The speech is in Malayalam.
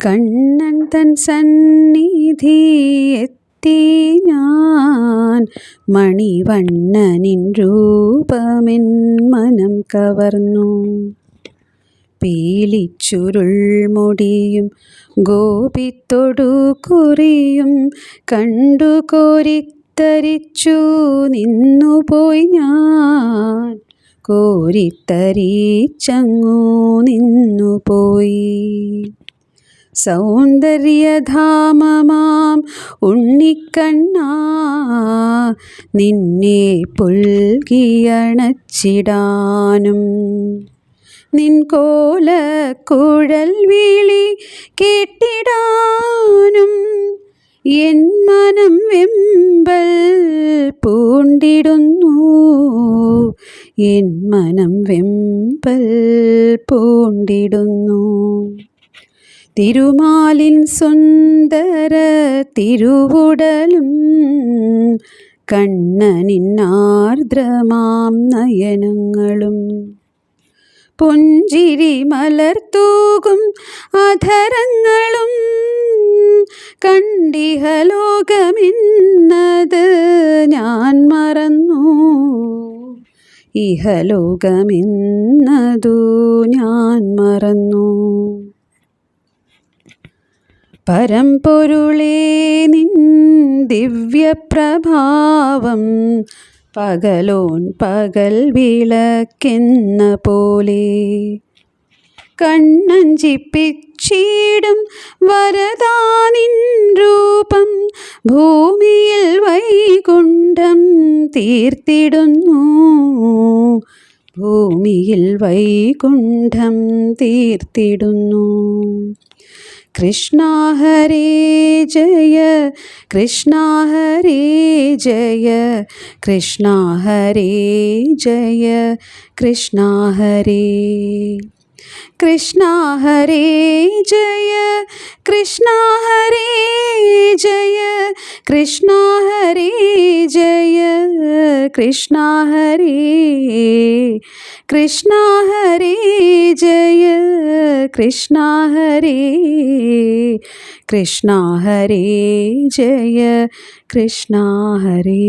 കണ്ണൻ തൻ സന്നിധി എത്തി ഞാൻ, മണിവണ്ണനിൻ രൂപമെൻ മനം കവർന്നു. പീലിച്ചുരുൾമുടിയും ഗോപിത്തൊടു കുറിയും കണ്ടു കോരിത്തരിച്ചു നിന്നുപോയി ഞാൻ, കോരിത്തരിച്ചങ്ങു നിന്നുപോയി. സൗന്ദര്യധാമമാം ഉണ്ണിക്കണ്ണാ, നിന്നെ പുൽകിയണച്ചിടാനും നിൻ കോലക്കുഴൽ വിളി കേട്ടിടാനും എൻ മനം വെമ്പൽ പൂണ്ടിടുന്നു, എൻ മനം വെമ്പൽ പൂണ്ടിടുന്നു. തിരുമാലിൻ സുന്ദര തിരുവുടലും കണ്ണനിൻ ആർദ്രമാം നയനങ്ങളും പുഞ്ചിരി മലർത്തൂകും അധരങ്ങളും കണ്ടിഹലോകമെന്നത് ഞാൻ മറന്നു, ഇഹലോകമെന്നതു ഞാൻ മറന്നു. പരമ്പൊരുളേ നിൻ ദിവ്യപ്രഭാവം പകലോൻ പകൽ വിളക്കെന്ന പോലെ കണ്ണഞ്ചിപ്പിച്ചിടും വരദാ നിൻ രൂപം ഭൂമിയിൽ വൈകുണ്ഠം തീർത്തിടുന്നു, ഭൂമിയിൽ വൈകുണ്ഠം തീർത്തിടുന്നു. കൃഷ്ണ ഹരേ ജയ, കൃഷ്ണ ഹരേ ജയ, കൃഷ്ണ ഹരേ ജയ, കൃഷ്ണ ഹരേ. കൃഷ്ണ ഹരേ ജയ, കൃഷ്ണ ഹരേ ജയ, കൃഷ്ണ ഹരേ ജയ, കൃഷ്ണ ഹരേ. കൃഷ്ണ ഹരേ ജയ, കൃഷ്ണ ഹരേ, കൃഷ്ണ ഹരേ ജയ, കൃഷ്ണ ഹരേ.